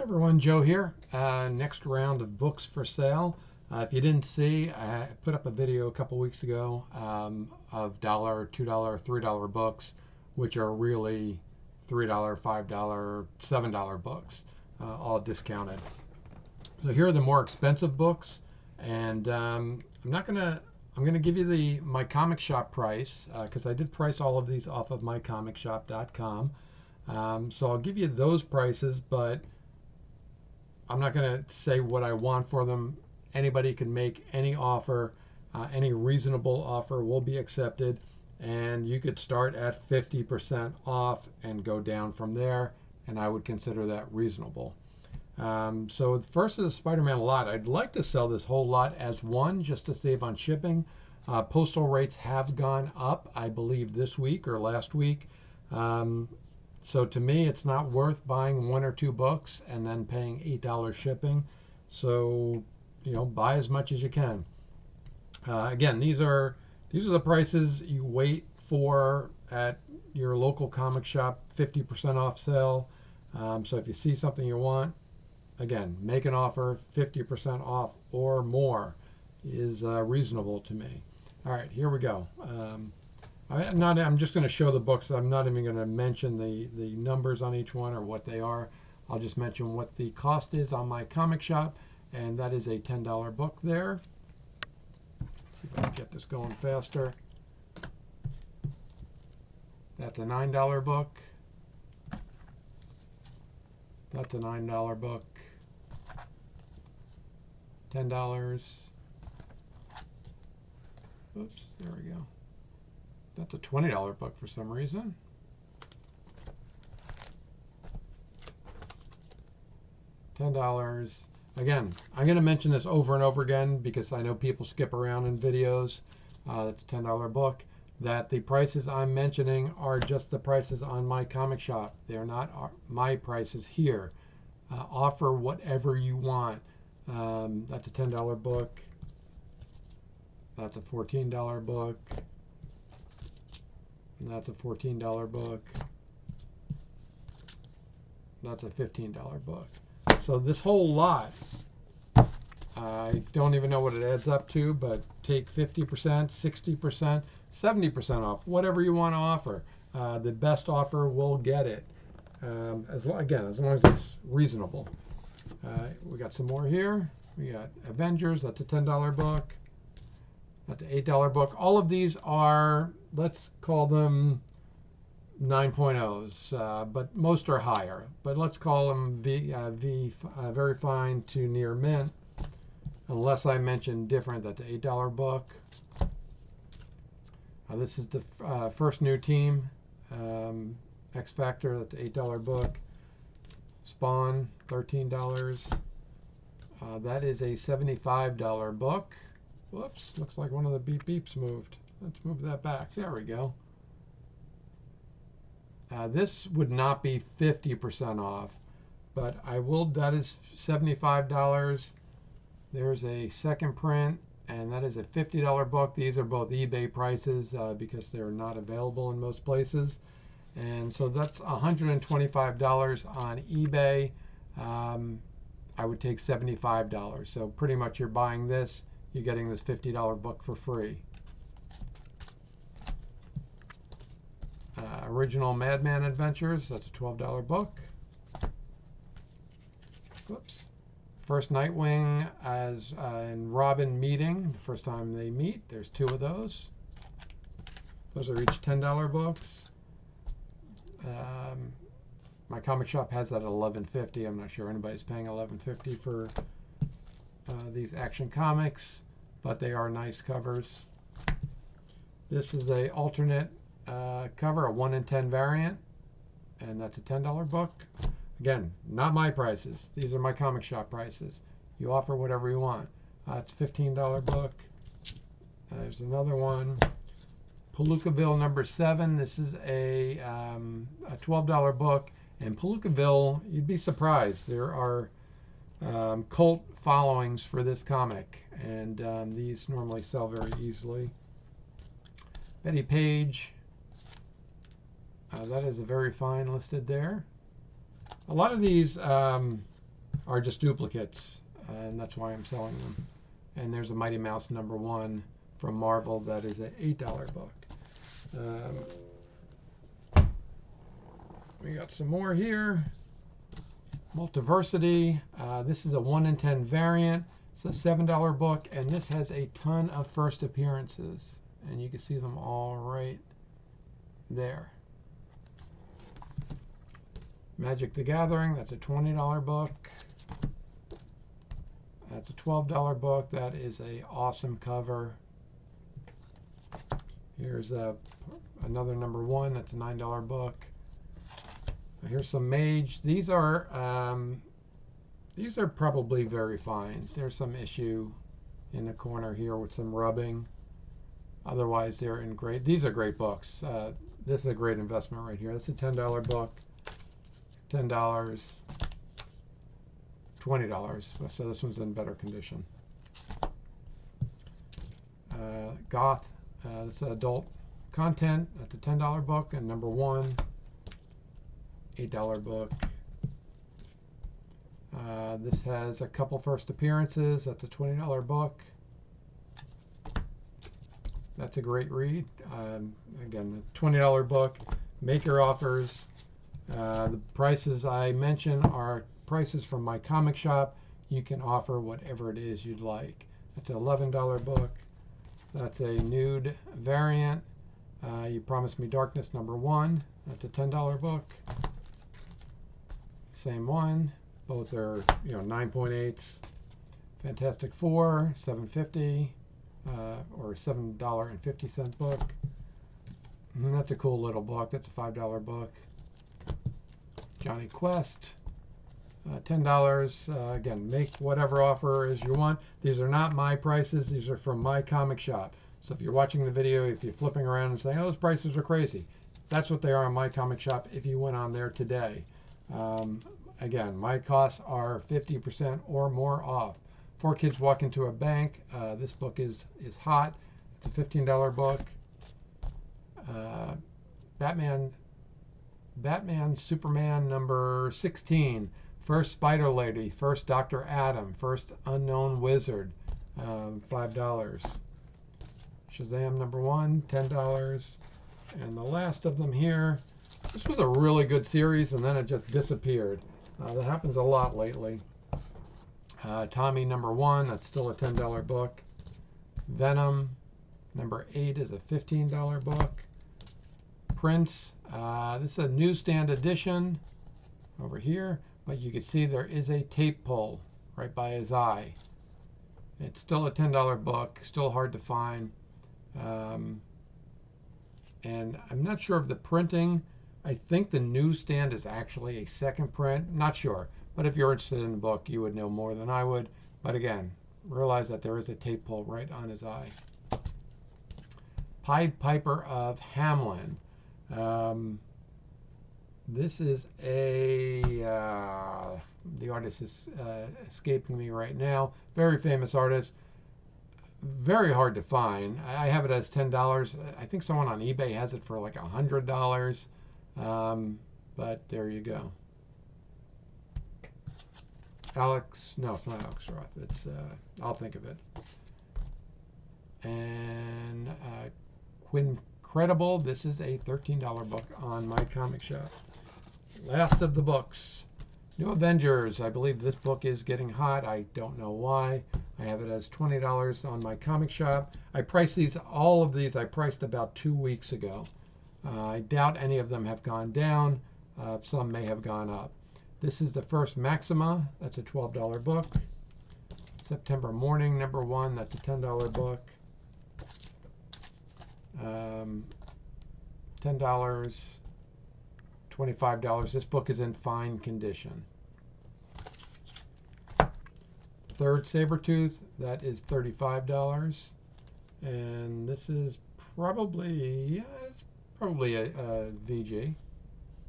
Everyone, Joe here. Next round of books for sale. If you didn't see, I put up a video a couple weeks ago of $1, $2, $3 books, which are really $3, $5, $7 books, all discounted. So here are the more expensive books, and I'm gonna give you my comic shop price because I did price all of these off of mycomicshop.com. So I'll give you those prices, but I'm not going to say what I want for them. Anybody can make any offer. Any reasonable offer will be accepted. And you could start at 50% off and go down from there. And I would consider that reasonable. So the first is the Spider-Man lot. I'd like to sell this whole lot as one just to save on shipping. Postal rates have gone up, I believe, this week or last week. So to me, it's not worth buying one or two books and then paying $8 shipping. So, buy as much as you can. Again, these are the prices you wait for at your local comic shop, 50% off sale. So if you see something you want, again, make an offer. 50% off or more is reasonable to me. All right, here we go. I'm just going to show the books. I'm not even going to mention the numbers on each one or what they are. I'll just mention what the cost is on my comic shop, and that is a $10 book there. Let's see if I can get this going faster. That's a $9 book. That's a $9 book. $10. Oops, there we go. That's a $20 book for some reason. $10. Again, I'm going to mention this over and over again because I know people skip around in videos. That's a $10 book. That the prices I'm mentioning are just the prices on my comic shop. They're not my prices here. Offer whatever you want. That's a $10 book. That's a $14 book. That's a $14 book. That's a $15 book. So this whole lot, I don't even know what it adds up to, but take 50%, 60%, 70% off, whatever you want to offer. The best offer will get it. As long as it's reasonable. We got some more here. We got Avengers. That's a $10 book. That's an $8 book. All of these are, let's call them 9.0s, but most are higher. But let's call them very fine to near mint, unless I mention different. That's an $8 book. This is the first new team, X Factor. That's an $8 book. Spawn, $13. That is a $75 book. Whoops, looks like one of the beep beeps moved. Let's move that back. There we go. This would not be 50% off, but that is $75. There's a second print, and that is a $50 book. These are both eBay prices because they're not available in most places. And so that's $125 on eBay. I would take $75. So pretty much you're buying this. You're getting this $50 book for free. Original Madman Adventures, that's a $12 book. Whoops. First Nightwing and Robin meeting, the first time they meet. There's two of those. Those are each $10 books. My comic shop has that at $11.50. I'm not sure anybody's paying $11.50 for these Action Comics, but they are nice covers. This is a alternate cover, a 1 in 10 variant, and that's a $10 book. Again, not my prices. These are my comic shop prices. You offer whatever you want. It's a $15 book. There's another one. Palookaville #7. This is a $12 book. And Palookaville, you'd be surprised. There are cult followings for this comic, and these normally sell very easily. Betty Page, that is a very fine listed there. A lot of these are just duplicates, and that's why I'm selling them. And there's a Mighty Mouse #1 from Marvel that is an $8 book. We got some more here. Multiversity. This is a 1 in 10 variant. It's a $7 book, and this has a ton of first appearances. And you can see them all right there. Magic the Gathering, that's a $20 book. That's a $12 book. That is a awesome cover. Here's another #1. That's a $9 book. Here's some Mage. These are probably very fine. There's some issue in the corner here with some rubbing. Otherwise, they're in great. These are great books. This is a great investment right here. That's a $10 book. $10. $20. So this one's in better condition. Goth. This is adult content. That's a $10 book. And #1. $8 book. This has a couple first appearances. That's a $20 book. That's a great read. Again, the $20 book. Maker offers. The prices I mention are prices from my comic shop. You can offer whatever it is you'd like. That's an $11 book. That's a nude variant. You Promised Me Darkness #1. That's a $10 book. Same one. Both are 9.8s. Fantastic Four, $7.50, or $7.50 book. And that's a cool little book. That's a $5 book. Johnny Quest, $10. Again, make whatever offer as you want. These are not my prices. These are from my comic shop. So if you're watching the video, if you're flipping around and saying, "Oh, those prices are crazy," that's what they are on my comic shop if you went on there today. Again, my costs are 50% or more off. 4 Kids Walk Into a Bank. This book is hot. It's a $15 book. Batman Superman #16. First Spider Lady. First Dr. Adam. First Unknown Wizard. $5. Shazam #1. $10. And the last of them here. This was a really good series, and then it just disappeared. That happens a lot lately. Tommy #1, that's still a $10 book. Venom #8 is a $15 book. Prince, this is a newsstand edition over here, but you can see there is a tape pull right by his eye. It's still a $10 book, still hard to find. And I'm not sure of the printing. I think the newsstand is actually a second print. Not sure. But if you're interested in the book, you would know more than I would. But again, realize that there is a tape pull right on his eye. Pied Piper of Hamelin. This is the artist is escaping me right now. Very famous artist. Very hard to find. I have it as $10. I think someone on eBay has it for like $100. But there you go. No, it's not Alex Roth. It's I'll think of it. And Quincredible. This is a $13 book on my comic shop. Last of the books. New Avengers. I believe this book is getting hot. I don't know why. I have it as $20 on my comic shop. I priced all of these I priced about 2 weeks ago. I doubt any of them have gone down. Some may have gone up. This is the first Maxima. That's a $12 book. September Morning #1. That's a $10 book. $10. $25. This book is in fine condition. Third Sabretooth. That is $35. And this is probably, it's probably a VG,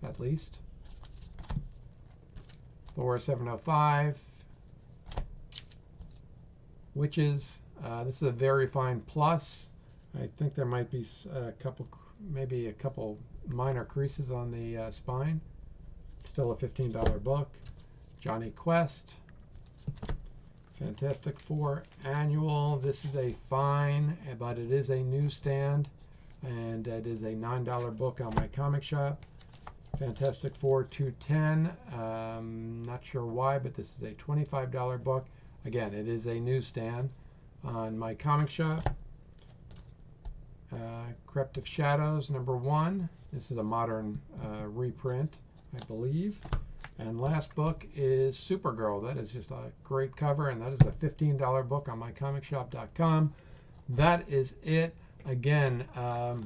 at least. Thor 705. Witches. This is a very fine plus. I think there might be maybe a couple minor creases on the spine. Still a $15 book. Johnny Quest. Fantastic Four Annual. This is a fine, but it is a newsstand, and it is a $9 book on my comic shop. Fantastic Four 210. Not sure why, but this is a $25 book. Again, it is a newsstand on my comic shop. Crypt of Shadows #1. This is a modern reprint, I believe. And last book is Supergirl. That is just a great cover, and that is a $15 book on mycomicshop.com. That is it. Again,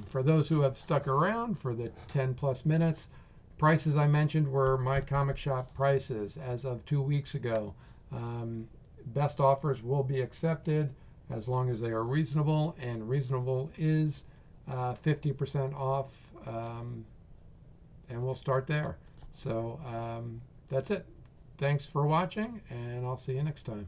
for those who have stuck around for the 10 plus minutes, prices I mentioned were my comic shop prices as of 2 weeks ago. Best offers will be accepted as long as they are reasonable, and reasonable is 50% off, and we'll start there. So that's it. Thanks for watching, and I'll see you next time.